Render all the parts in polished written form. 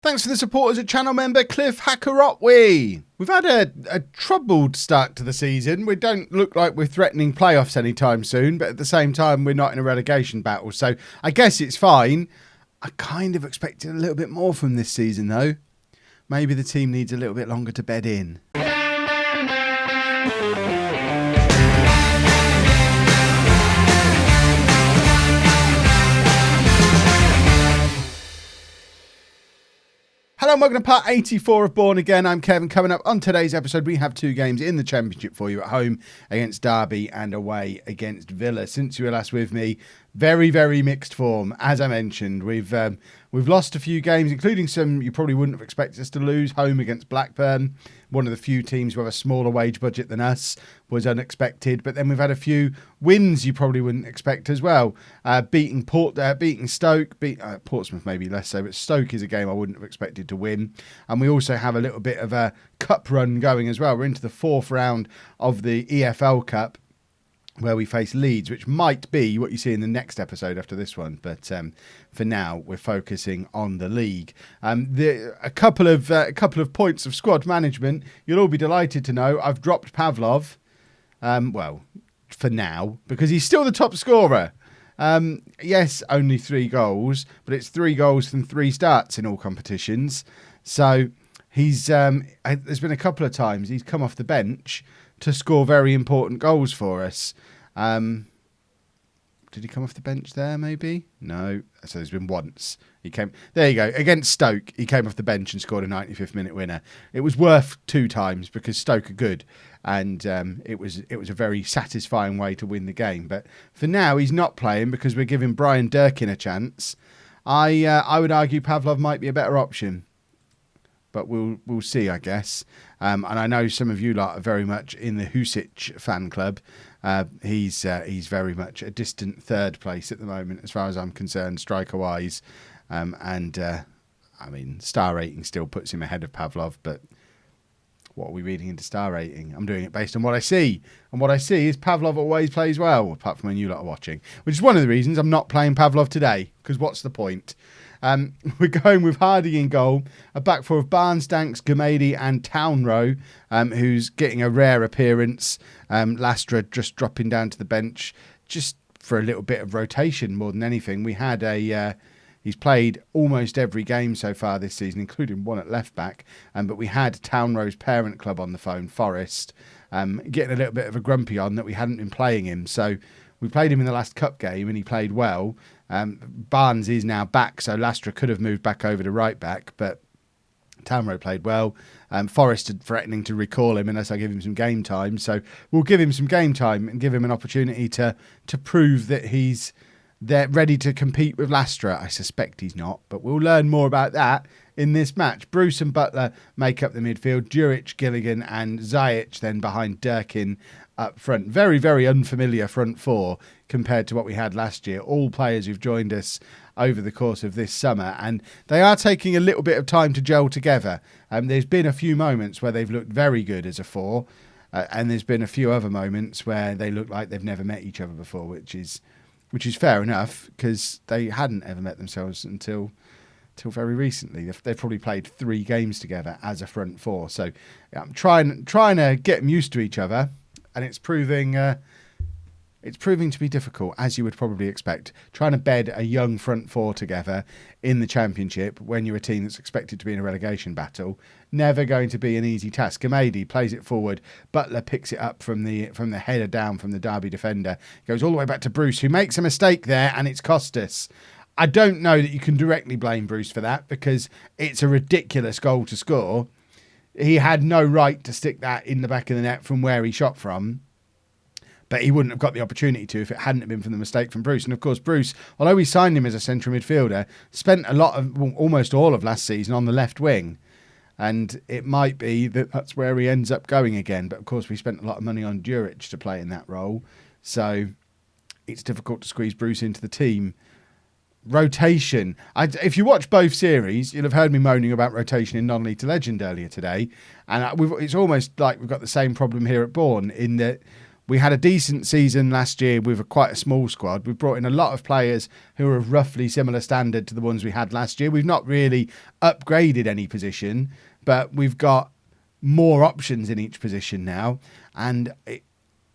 Thanks for the support as a channel member, Cliff Hackerotwe. We've had a troubled start to the season. We don't look like we're threatening playoffs anytime soon, but at the same time, we're not in a relegation battle. So I guess it's fine. I kind of expected a little bit more from this season, though. Maybe the team needs a little bit longer to bed in. Hello and welcome to part 84 of Bourne Again. I'm Kevin. Coming up on today's episode, we have two games in the Championship for you, at home against Derby and away against Villa. Since you were last with me, very, very mixed form. As I mentioned, we've lost a few games, including some you probably wouldn't have expected us to lose. Home against Blackburn, one of the few teams who have a smaller wage budget than us, was unexpected. But then we've had a few wins you probably wouldn't expect as well. Beating Stoke, Portsmouth maybe less so, but Stoke is a game I wouldn't have expected to win. And we also have a little bit of a cup run going as well. We're into the fourth round of the EFL Cup, where we face Leeds, which might be what you see in the next episode after this one. But for now, we're focusing on the league. A couple of points of squad management. You'll all be delighted to know I've dropped Pavlov. Well, for now, because he's still the top scorer. Yes, only 3 goals, but it's 3 goals from 3 starts in all competitions. So he's there's been a couple of times he's come off the bench to score very important goals for us. Did he come off the bench there, maybe? No. So there's been once. There you go. Against Stoke, he came off the bench and scored a 95th minute winner. It was worth 2 times because Stoke are good. And it was a very satisfying way to win the game. But for now, he's not playing because we're giving Brian Durkin a chance. I would argue Pavlov might be a better option. But we'll see, I guess. And I know some of you lot are very much in the Husic fan club. He's very much a distant third place at the moment, as far as I'm concerned, striker-wise. I mean, star rating still puts him ahead of Pavlov, but what are we reading into star rating? I'm doing it based on what I see. And what I see is Pavlov always plays well, apart from when you lot are watching. Which is one of the reasons I'm not playing Pavlov today, because what's the point? We're going with Harding in goal, a back four of Barnes, Danks, Gamady and Townrow, who's getting a rare appearance. Lastra just dropping down to the bench just for a little bit of rotation more than anything. We had he's played almost every game so far this season, including one at left back. But we had Townrow's parent club on the phone, Forest, getting a little bit of a grumpy on that we hadn't been playing him. So we played him in the last cup game and he played well. Barnes is now back, so Lastra could have moved back over to right back, but Townrow played well. Forrest threatening to recall him unless I give him some game time, so we'll give him some game time and give him an opportunity to prove that he's there ready to compete with Lastra. I suspect he's not, but we'll learn more about that in this match. Bruce and Butler make up the midfield. Djuric, Gilligan and Zajic then behind Durkin up front. Very, very unfamiliar front four compared to what we had last year. All players who've joined us over the course of this summer, and they are taking a little bit of time to gel together. There's been a few moments where they've looked very good as a four, and there's been a few other moments where they look like they've never met each other before, which is fair enough because they hadn't ever met themselves until very recently. They've probably played 3 games together as a front four. So I'm trying to get them used to each other, and it's proving to be difficult, as you would probably expect. Trying to bed a young front four together in the Championship when you're a team that's expected to be in a relegation battle, never going to be an easy task. Gamady plays it forward. Butler picks it up from the header down from the Derby defender. Goes all the way back to Bruce, who makes a mistake there, and it's cost us. I don't know that you can directly blame Bruce for that because it's a ridiculous goal to score. He had no right to stick that in the back of the net from where he shot from. But he wouldn't have got the opportunity to if it hadn't been for the mistake from Bruce. And of course, Bruce, although we signed him as a central midfielder, spent almost all of last season on the left wing. And it might be that that's where he ends up going again. But of course, we spent a lot of money on Djuric to play in that role. So it's difficult to squeeze Bruce into the team. Rotation. If you watch both series, you'll have heard me moaning about rotation in non-league to legend earlier today. And it's almost like we've got the same problem here at Bourne in that We had a decent season last year with quite a small squad. We've brought in a lot of players who are of roughly similar standard to the ones we had last year. We've not really upgraded any position, but we've got more options in each position now. And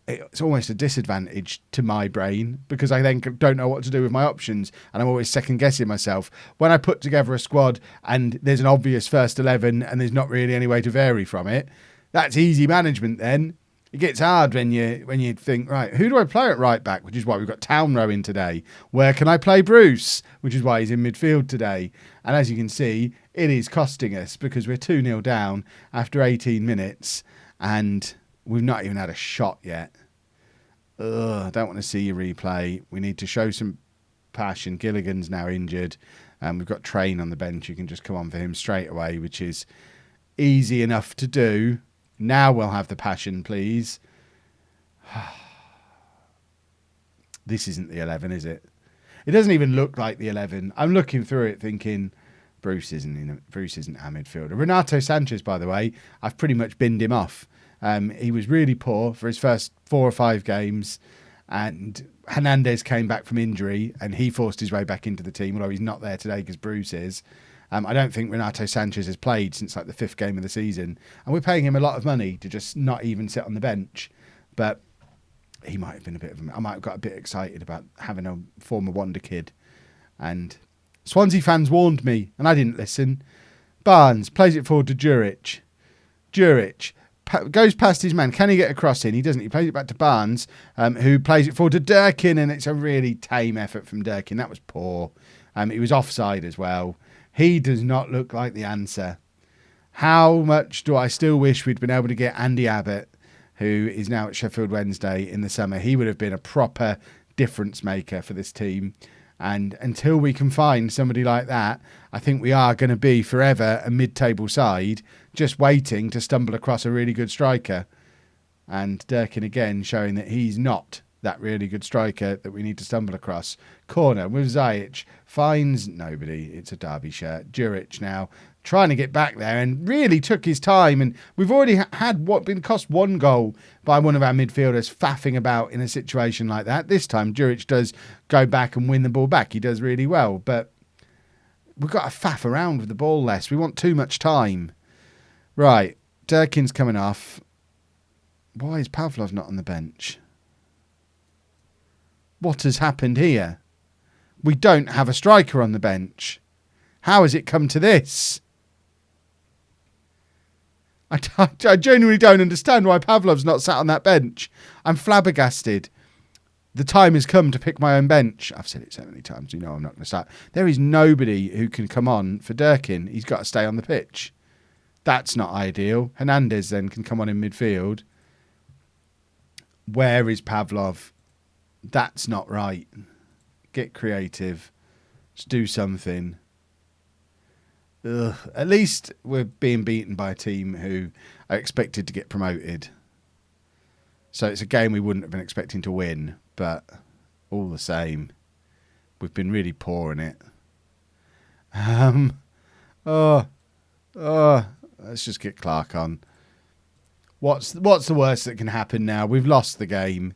it's almost a disadvantage to my brain because I then don't know what to do with my options and I'm always second guessing myself. When I put together a squad and there's an obvious first 11 and there's not really any way to vary from it, that's easy management then. It gets hard when you think, right, who do I play at right back? Which is why we've got Town rowing today. Where can I play Bruce? Which is why he's in midfield today. And as you can see, it is costing us because we're 2-0 down after 18 minutes and we've not even had a shot yet. I don't want to see you replay. We need to show some passion. Gilligan's now injured. We've got Train on the bench. You can just come on for him straight away, which is easy enough to do. Now we'll have the passion, please. This isn't the 11, is it? It doesn't even look like the 11. I'm looking through it thinking, Bruce isn't our midfielder. Renato Sanchez, by the way, I've pretty much binned him off. He was really poor for his first 4 or 5 games, and Hernandez came back from injury, and he forced his way back into the team, although he's not there today because Bruce is. I don't think Renato Sanchez has played since like the 5th game of the season, and we're paying him a lot of money to just not even sit on the bench. But he might have been I might have got a bit excited about having a former wonder kid, and Swansea fans warned me, and I didn't listen. Barnes plays it forward to Juric. Juric goes past his man. Can he get a cross in? He doesn't. He plays it back to Barnes, who plays it forward to Durkin, and it's a really tame effort from Durkin. That was poor. He was offside as well. He does not look like the answer. How much do I still wish we'd been able to get Andy Abbott, who is now at Sheffield Wednesday, in the summer? He would have been a proper difference maker for this team. And until we can find somebody like that, I think we are going to be forever a mid-table side, just waiting to stumble across a really good striker. And Durkin again showing that he's not that really good striker that we need to stumble across. Corner with Zajic, finds nobody. It's a Derby shirt. Juric now trying to get back there and really took his time. And we've already had what been cost 1 goal by one of our midfielders faffing about in a situation like that. This time Juric does go back and win the ball back. He does really well, but we've got to faff around with the ball less. We want too much time. Right, Durkin's coming off. Why is Pavlov not on the bench? What has happened here? We don't have a striker on the bench. How has it come to this? I genuinely don't understand why Pavlov's not sat on that bench. I'm flabbergasted. The time has come to pick my own bench. I've said it so many times, you know I'm not going to start. There is nobody who can come on for Durkin. He's got to stay on the pitch. That's not ideal. Hernandez then can come on in midfield. Where is Pavlov? That's not right. Get creative. Just do something. Ugh. At least we're being beaten by a team who are expected to get promoted. So it's a game we wouldn't have been expecting to win, but all the same, we've been really poor in it. Let's just get Clark on. What's the worst that can happen now? We've lost the game.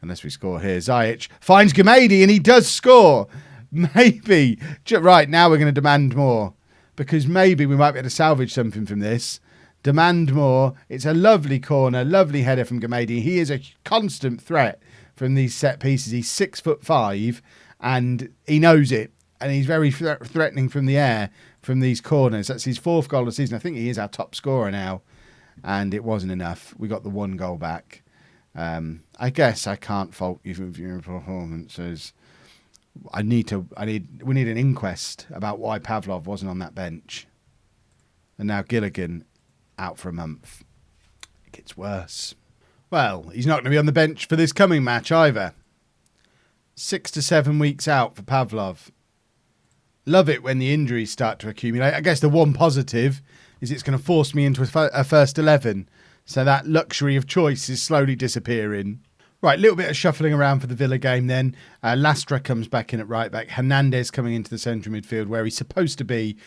Unless we score here. Zajic finds Gamady and he does score. Maybe. Right, now we're going to demand more. Because maybe we might be able to salvage something from this. Demand more. It's a lovely corner. Lovely header from Gamady. He is a constant threat from these set pieces. He's 6'5" and he knows it. And he's very threatening from the air from these corners. That's his 4th goal of the season. I think he is our top scorer now. And it wasn't enough. We got the 1 goal back. I guess I can't fault you for your performances. We need an inquest about why Pavlov wasn't on that bench. And now Gilligan out for a month. It gets worse. Well, he's not going to be on the bench for this coming match either. 6 to 7 weeks out for Pavlov. Love it when the injuries start to accumulate. I guess the one positive is it's going to force me into a first 11. So that luxury of choice is slowly disappearing. Right, a little bit of shuffling around for the Villa game then. Lastra comes back in at right back. Hernandez coming into the central midfield where he's supposed to be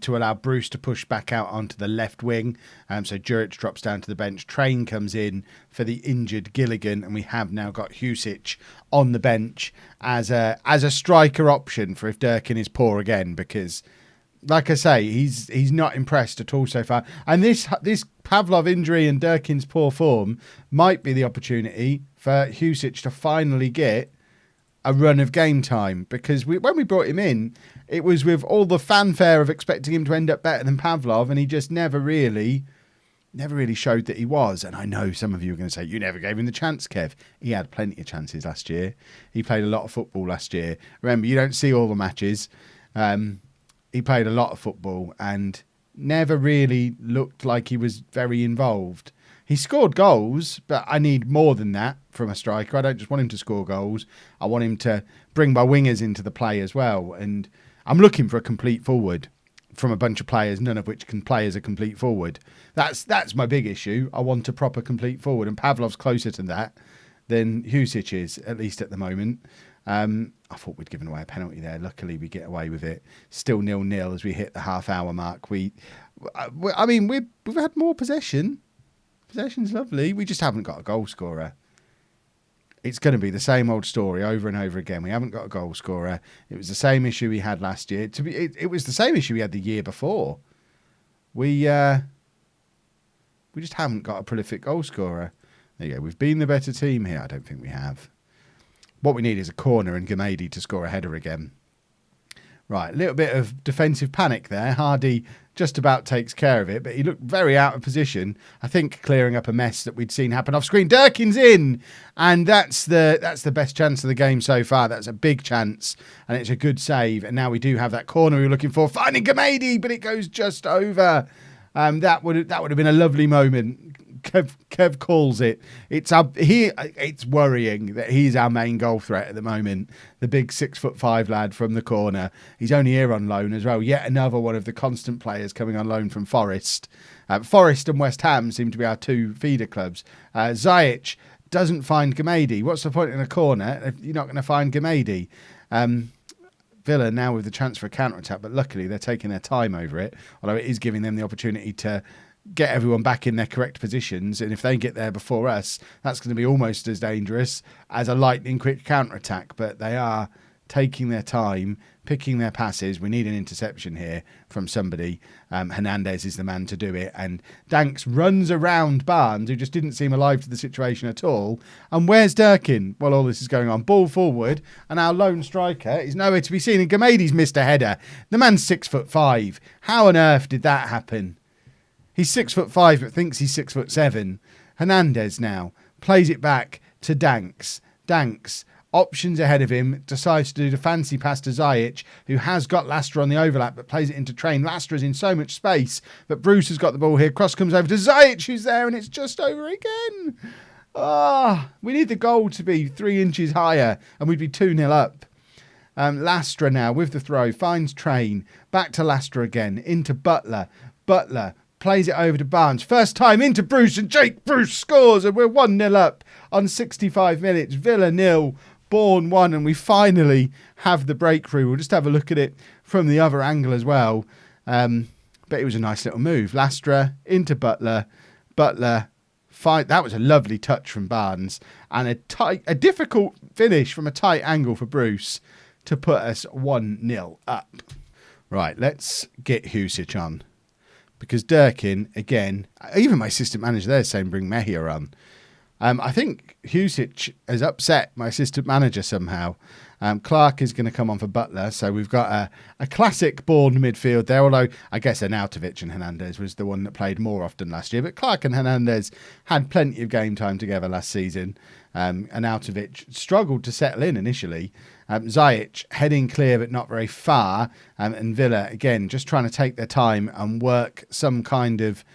to allow Bruce to push back out onto the left wing. So Juric drops down to the bench. Train comes in for the injured Gilligan, and we have now got Husic on the bench as a striker option for if Durkin is poor again, because, like I say, he's not impressed at all so far. And this Pavlov injury and Durkin's poor form might be the opportunity for Husic to finally get a run of game time, because when we brought him in, it was with all the fanfare of expecting him to end up better than Pavlov, and he just never really showed that he was. And I know some of you are going to say, you never gave him the chance, Kev. He had plenty of chances last year. He played a lot of football last year. Remember, you don't see all the matches. He played a lot of football and never really looked like he was very involved. He scored goals, but I need more than that from a striker. I don't just want him to score goals. I want him to bring my wingers into the play as well. And I'm looking for a complete forward from a bunch of players, none of which can play as a complete forward. That's my big issue. I want a proper complete forward, and Pavlov's closer to that than Husic is, at least at the moment. I thought we'd given away a penalty there. Luckily, we get away with it. Still 0-0 as we hit the half-hour mark. We've had more possession. Possession's lovely. We just haven't got a goal scorer. It's going to be the same old story over and over again. We haven't got a goal scorer. It was the same issue we had last year. It was the same issue we had the year before. We just haven't got a prolific goal scorer. There you go. We've been the better team here. I don't think we have. What we need is a corner and Gamady to score a header again. Right, a little bit of defensive panic there. Hardy just about takes care of it, but he looked very out of position. I think clearing up a mess that we'd seen happen off screen. Durkin's in, and that's the best chance of the game so far. That's a big chance, and it's a good save. And now we do have that corner we were looking for, finding Gamady, but it goes just over. That would have been a lovely moment. Kev calls it. It's worrying that he's our main goal threat at the moment. The big 6'5" lad from the corner. He's only here on loan as well. Yet another one of the constant players coming on loan from Forest. Forest and West Ham seem to be our two feeder clubs. Ziyech doesn't find Gamady. What's the point in a corner if you're not going to find Gamady? Villa now with the chance for a counter-attack, but luckily they're taking their time over it, although it is giving them the opportunity to get everyone back in their correct positions, and if they get there before us, that's going to be almost as dangerous as a lightning quick counter-attack. But they are taking their time, picking their passes. We need an interception here from somebody. Hernandez is the man to do it, and Danks runs around Barnes, who just didn't seem alive to the situation at all. And where's Durkin while all this is going on? Ball forward, and our lone striker is nowhere to be seen, and Gamady's missed a header. The man's 6'5". How on earth did that happen? He's 6'5", but thinks he's 6'7". Hernandez now plays it back to Danks. Danks, options ahead of him, decides to do the fancy pass to Ziyech, who has got Lastra on the overlap, but plays it into Train. Lastra's in so much space, but Bruce has got the ball here. Cross comes over to Ziyech, who's there, and it's just over again. We need the goal to be 3 inches higher, and we'd be 2-0 up. Lastra now with the throw, finds Train, back to Lastra again, into Butler. Butler plays it over to Barnes. First time into Bruce, and Jake Bruce scores, and we're 1-0 up on 65 minutes. Villa 0, Bourne 1, and we finally have the breakthrough. We'll just have a look at it from the other angle as well. But it was a nice little move. Lastra into Butler. Butler fight. That was a lovely touch from Barnes, and a difficult finish from a tight angle for Bruce to put us 1-0 up. Right, let's get Husic on. Because Durkin, again, even my assistant manager there is saying bring Mejia on. I think Husic has upset my assistant manager somehow. Clark is going to come on for Butler, so we've got a classic Bourne midfield there, although I guess Arnautovic and Hernandez was the one that played more often last year. But Clark and Hernandez had plenty of game time together last season. Arnautovic struggled to settle in initially. Ziyech heading clear but not very far, and Villa again just trying to take their time and work some kind of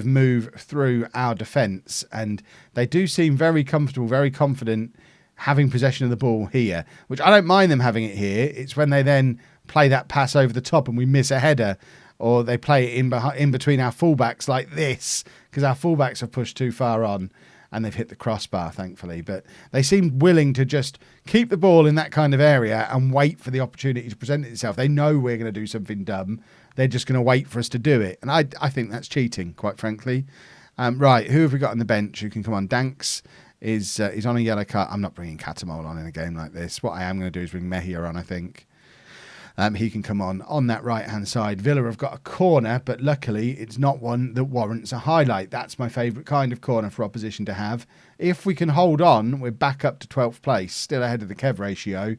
move through our defence, and they do seem very comfortable, very confident having possession of the ball here, which I don't mind them having it here. It's when they then play that pass over the top and we miss a header, or they play it in between our fullbacks like this, because our fullbacks have pushed too far on. and they've hit the crossbar, thankfully. But they seemed willing to just keep the ball in that kind of area and wait for the opportunity to present itself. They know we're going to do something dumb. They're just going to wait for us to do it. And I think that's cheating, quite frankly. Right, who have we got on the bench who can come on? Danks is on a yellow card. I'm not bringing Catamol on in a game like this. What I am going to do is bring Mejia on, I think. He can come on that right-hand side. Villa have got a corner, but luckily it's not one that warrants a highlight. That's my favourite kind of corner for opposition to have. If we can hold on, we're back up to 12th place, still ahead of the Kev ratio.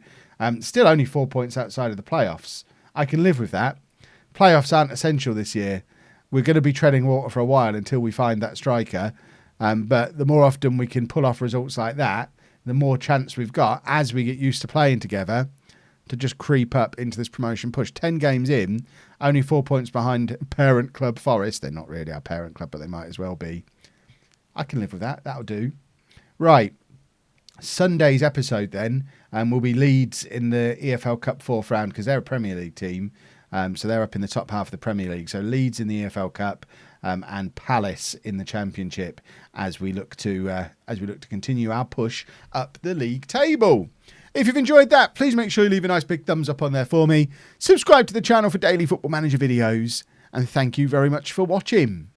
Still only 4 points outside of the playoffs. I can live with that. Playoffs aren't essential this year. We're going to be treading water for a while until we find that striker. But the more often we can pull off results like that, the more chance we've got, as we get used to playing together, to just creep up into this promotion push. 10 games in, only 4 points behind parent club Forest. They're not really our parent club, but they might as well be. I can live with that. That'll do. Right. Sunday's episode then will be Leeds in the EFL Cup 4th round, because they're a Premier League team. So they're up in the top half of the Premier League. So Leeds in the EFL Cup and Palace in the Championship as we look to continue our push up the league table. If you've enjoyed that, please make sure you leave a nice big thumbs up on there for me. Subscribe to the channel for daily Football Manager videos. And thank you very much for watching.